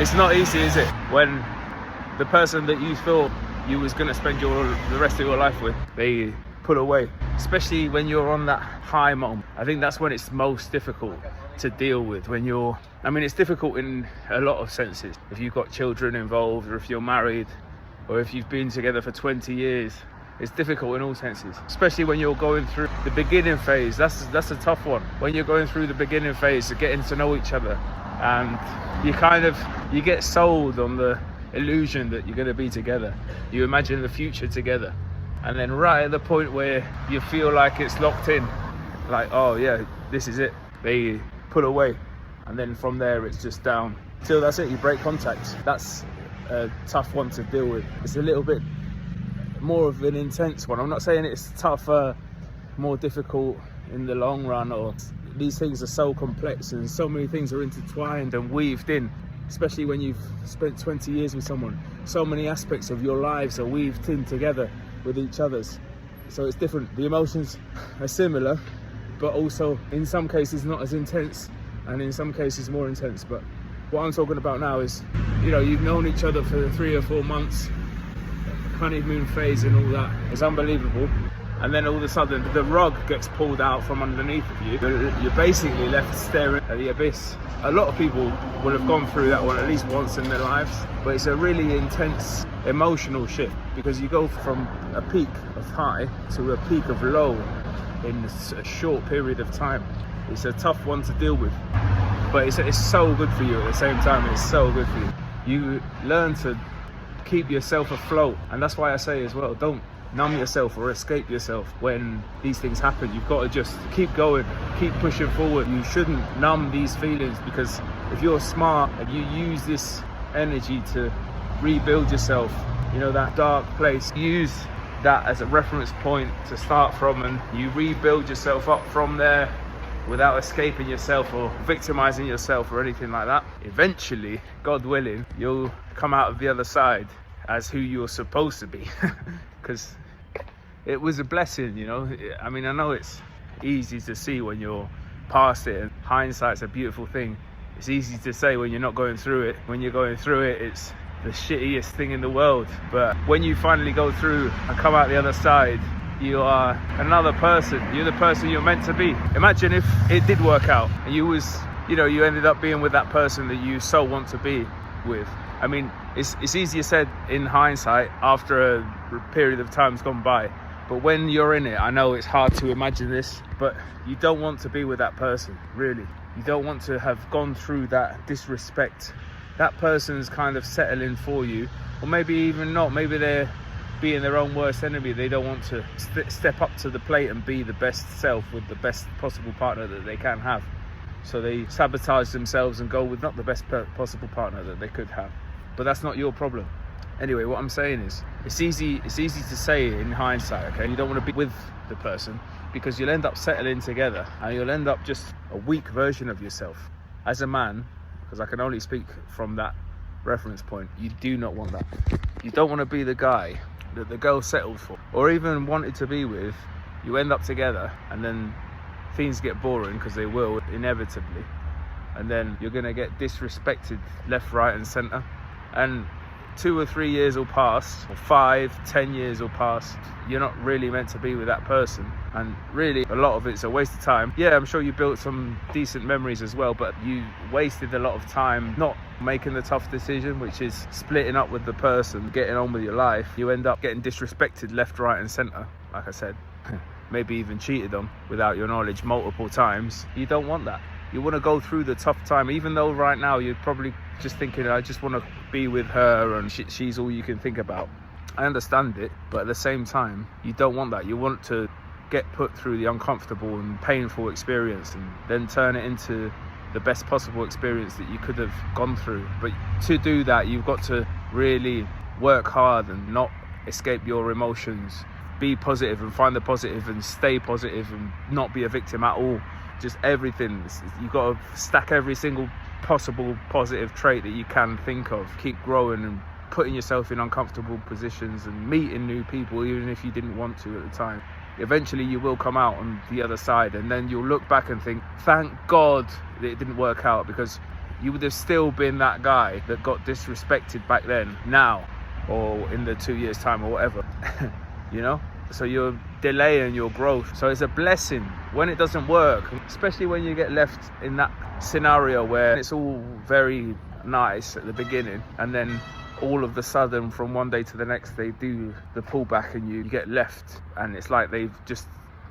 It's not easy, is it? When the person that you thought you was going to spend the rest of your life with, they pull away. Especially when you're on that high moment. I think that's when it's most difficult to deal with. It's difficult in a lot of senses. If you've got children involved, or if you're married, or if you've been together for 20 years, it's difficult in all senses. Especially when you're going through the beginning phase. That's a tough one. When you're going through the beginning phase of getting to know each other, and you get sold on the illusion that you're going to be together. You imagine the future together, and then right at the point where you feel like it's locked in, like, oh yeah, this is it, they pull away, and then from there it's just down till that's it, you break contact. That's a tough one to deal with. It's a little bit more of an intense one. I'm not saying it's tougher, more difficult in the long run, or these things are so complex and so many things are intertwined and weaved in. Especially when you've spent 20 years with someone, so many aspects of your lives are weaved in together with each other's. So it's different. The emotions are similar, but also in some cases not as intense, and in some cases more intense. But what I'm talking about now is, you've known each other for 3 or 4 months, honeymoon phase and all that. It's unbelievable. And then all of a sudden the rug gets pulled out from underneath of you. You're basically left staring at the abyss. A lot of people will have gone through that one at least once in their lives, but it's a really intense emotional shift, because you go from a peak of high to a peak of low in a short period of time. It's a tough one to deal with, but it's so good for you at the same time. It's so good for you. You learn to keep yourself afloat, and that's why I say as well, don't numb yourself or escape yourself when these things happen. You've got to just keep going, keep pushing forward. You shouldn't numb these feelings, because if you're smart and you use this energy to rebuild yourself, that dark place, use that as a reference point to start from, and you rebuild yourself up from there without escaping yourself or victimizing yourself or anything like that. Eventually, God willing, you'll come out of the other side as who you're supposed to be. Because it was a blessing, I know it's easy to see when you're past it, and hindsight's a beautiful thing. It's easy to say when you're not going through it. When you're going through it, it's the shittiest thing in the world. But when you finally go through and come out the other side, you are another person. You're the person you're meant to be. Imagine if it did work out and you ended up being with that person that you so want to be with. It's easier said in hindsight after a period of time's gone by, but when you're in it, I know it's hard to imagine this, but you don't want to be with that person, really. You don't want to have gone through that disrespect. That person's kind of settling for you, or maybe even not. Maybe they're being their own worst enemy. They don't want to step up to the plate and be the best self with the best possible partner that they can have. So they sabotage themselves and go with not the best possible partner that they could have. But that's not your problem. Anyway, what I'm saying is, it's easy to say in hindsight, okay? You don't want to be with the person, because you'll end up settling together and you'll end up just a weak version of yourself. As a man, because I can only speak from that reference point, you do not want that. You don't want to be the guy that the girl settled for, or even wanted to be with. You end up together and then things get boring, because they will inevitably, and then you're going to get disrespected left, right and centre, and 2 or 3 years will pass, or 5, 10 years will pass. You're not really meant to be with that person, and really a lot of it's a waste of time. Yeah, I'm sure you built some decent memories as well, but you wasted a lot of time not making the tough decision, which is splitting up with the person, getting on with your life. You end up getting disrespected left, right and centre, like I said. Maybe even cheated on without your knowledge multiple times. You don't want that. You want to go through the tough time, even though right now you're probably just thinking, I just want to be with her and she's all you can think about. I understand it, but at the same time, you don't want that. You want to get put through the uncomfortable and painful experience and then turn it into the best possible experience that you could have gone through. But to do that, you've got to really work hard and not escape your emotions. Be positive and find the positive and stay positive and not be a victim at all. Just everything. You've got to stack every single possible positive trait that you can think of. Keep growing and putting yourself in uncomfortable positions and meeting new people, even if you didn't want to at the time. Eventually you will come out on the other side, and then you'll look back and think, thank God that it didn't work out, because you would have still been that guy that got disrespected back then, now, or in the 2 years time or whatever. You know, so you're delaying your growth. So it's a blessing when it doesn't work, especially when you get left in that scenario where it's all very nice at the beginning, and then all of the sudden from one day to the next they do the pullback and you get left, and it's like they've just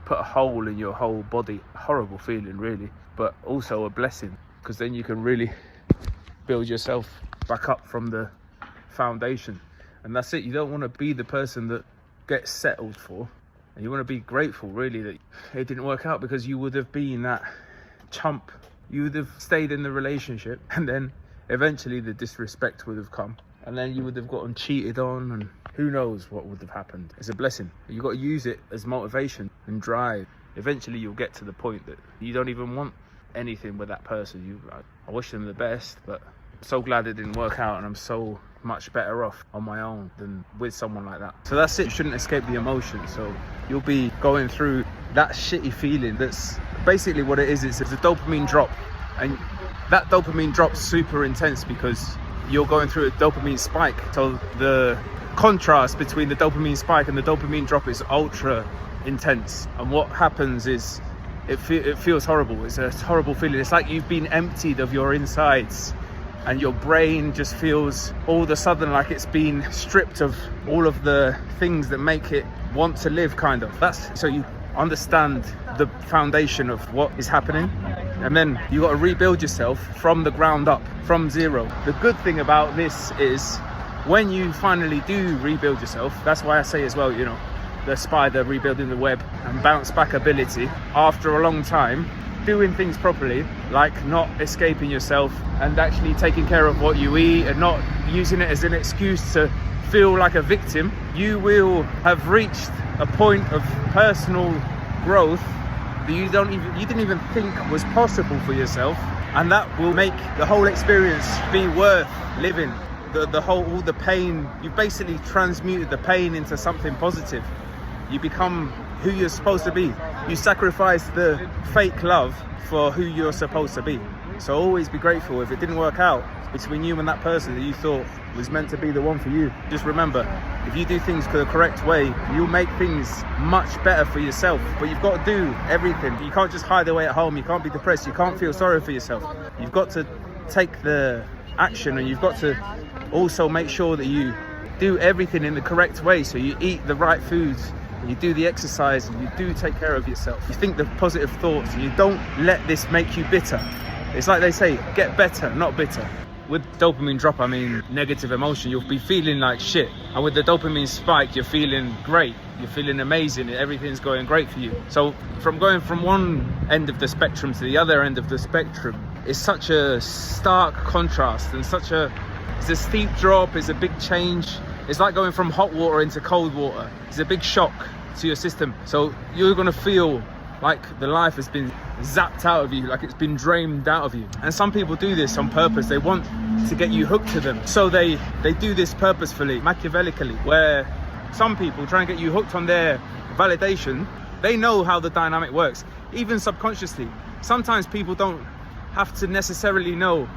put a hole in your whole body. A horrible feeling, really, but also a blessing, because then you can really build yourself back up from the foundation. And that's it. You don't want to be the person that gets settled for, and you want to be grateful, really, that it didn't work out, because you would have been that chump. You would have stayed in the relationship, and then eventually the disrespect would have come, and then you would have gotten cheated on, and who knows what would have happened. It's a blessing. You've got to use it as motivation and drive. Eventually you'll get to the point that you don't even want anything with that person. I wish them the best, but I'm so glad it didn't work out, and I'm so much better off on my own than with someone like that. So that's it. You shouldn't escape the emotion. So you'll be going through that shitty feeling. That's basically what it is. It's a dopamine drop, and that dopamine drop's super intense because you're going through a dopamine spike. So the contrast between the dopamine spike and the dopamine drop is ultra intense, and what happens is it feels horrible. It's a horrible feeling. It's like you've been emptied of your insides, and your brain just feels all of a sudden like it's been stripped of all of the things that make it want to live, kind of. That's so you understand the foundation of what is happening, and then you got to rebuild yourself from the ground up, from zero. The good thing about this is when you finally do rebuild yourself, that's why I say as well, you know, the spider rebuilding the web and bounce back ability after a long time, doing things properly, like not escaping yourself and actually taking care of what you eat and not using it as an excuse to feel like a victim, you will have reached a point of personal growth that you didn't even think was possible for yourself, and that will make the whole experience be worth living. All the pain, you've basically transmuted the pain into something positive. You become who you're supposed to be. You sacrifice the fake love for who you're supposed to be. So always be grateful if it didn't work out between you and that person that you thought was meant to be the one for you. Just remember, if you do things the correct way, you'll make things much better for yourself. But you've got to do everything. You can't just hide away at home. You can't be depressed. You can't feel sorry for yourself. You've got to take the action, and you've got to also make sure that you do everything in the correct way. So you eat the right foods, you do the exercise, and you do take care of yourself. You think the positive thoughts, and you don't let this make you bitter. It's like they say, get better, not bitter. With dopamine drop, I mean negative emotion, you'll be feeling like shit. And with the dopamine spike, you're feeling great. You're feeling amazing. Everything's going great for you. So from going from one end of the spectrum to the other end of the spectrum, it's such a stark contrast, and it's a steep drop, it's a big change. It's like going from hot water into cold water. It's a big shock to your system. So you're gonna feel like the life has been zapped out of you, like it's been drained out of you. And some people do this on purpose. They want to get you hooked to them. So they do this purposefully, Machiavellically, where some people try and get you hooked on their validation. They know how the dynamic works, even subconsciously. Sometimes people don't have to necessarily know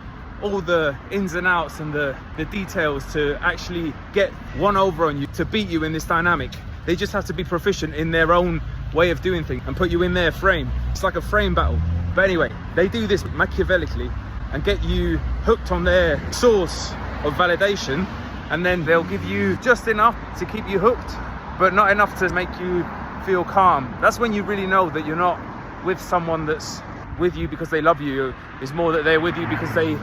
all the ins and outs and the details to actually get one over on you, to beat you in this dynamic. They just have to be proficient in their own way of doing things and put you in their frame. It's like a frame battle. But anyway, they do this Machiavellically and get you hooked on their source of validation, and then they'll give you just enough to keep you hooked, but not enough to make you feel calm. That's when you really know that you're not with someone that's with you because they love you. It's more that they're with you because they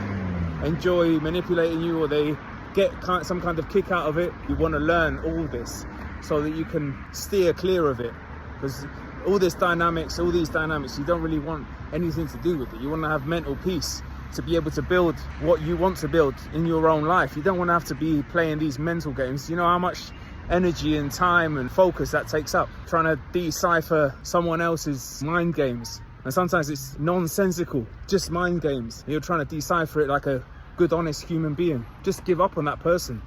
enjoy manipulating you, or they get some kind of kick out of it. You want to learn all this so that you can steer clear of it, because all these dynamics, you don't really want anything to do with it. You want to have mental peace to be able to build what you want to build in your own life. You don't want to have to be playing these mental games. You know how much energy and time and focus that takes up, trying to decipher someone else's mind games. And sometimes it's nonsensical, just mind games. You're trying to decipher it like a good, honest human being. Just give up on that person.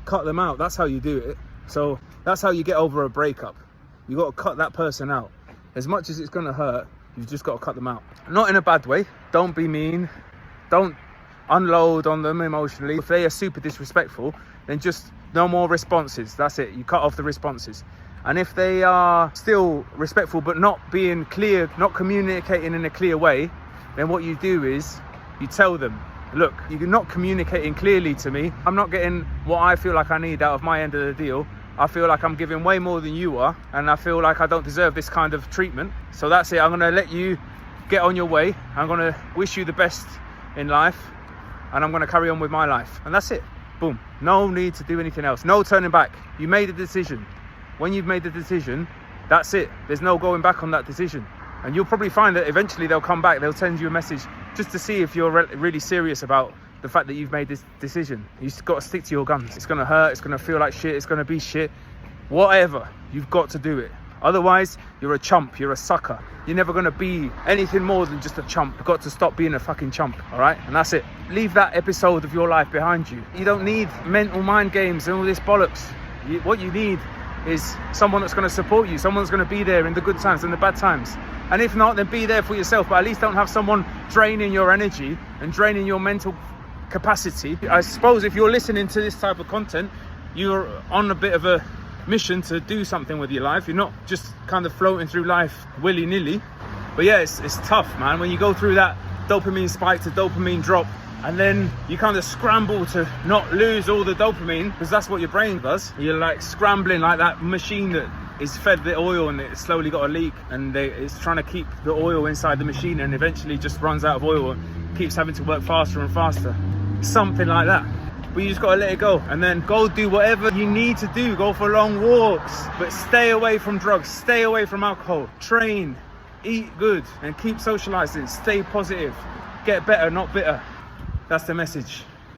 Cut them out. That's how you do it. So that's how you get over a breakup. You got to cut that person out. As much as it's going to hurt, you've just got to cut them out. Not in a bad way. Don't be mean. Don't unload on them emotionally. If they are super disrespectful, then just no more responses. That's it. You cut off the responses. And if they are still respectful but not being clear, not communicating in a clear way, then what you do is you tell them, look, you're not communicating clearly to me. I'm not getting what I feel like I need out of my end of the deal. I feel like I'm giving way more than you are, and I feel like I don't deserve this kind of treatment. So that's it. I'm going to let you get on your way. I'm going to wish you the best in life, and I'm going to carry on with my life. And that's it. Boom. No need to do anything else. No turning back. You made a decision. When you've made the decision, that's it. There's no going back on that decision. And you'll probably find that eventually they'll come back. They'll send you a message just to see if you're really serious about the fact that you've made this decision. You've got to stick to your guns. It's going to hurt. It's going to feel like shit. It's going to be shit. Whatever. You've got to do it. Otherwise, you're a chump. You're a sucker. You're never going to be anything more than just a chump. You've got to stop being a fucking chump, all right? And that's it. Leave that episode of your life behind you. You don't need mental mind games and all this bollocks. What you need is someone that's going to support you, someone that's going to be there in the good times and the bad times. And if not, then be there for yourself, but at least don't have someone draining your energy and draining your mental capacity. I suppose if you're listening to this type of content, you're on a bit of a mission to do something with your life. You're not just kind of floating through life willy-nilly. But yeah, it's tough, man, when you go through that dopamine spike to dopamine drop, and then you kind of scramble to not lose all the dopamine, because that's what your brain does. You're like scrambling like that machine that is fed the oil and it's slowly got a leak, and it's trying to keep the oil inside the machine, and eventually just runs out of oil and keeps having to work faster and faster. Something like that. But you just got to let it go, and then go do whatever you need to do. Go for long walks, but stay away from drugs, stay away from alcohol, train, eat good, and keep socializing. Stay positive. Get better, not bitter. That's the message.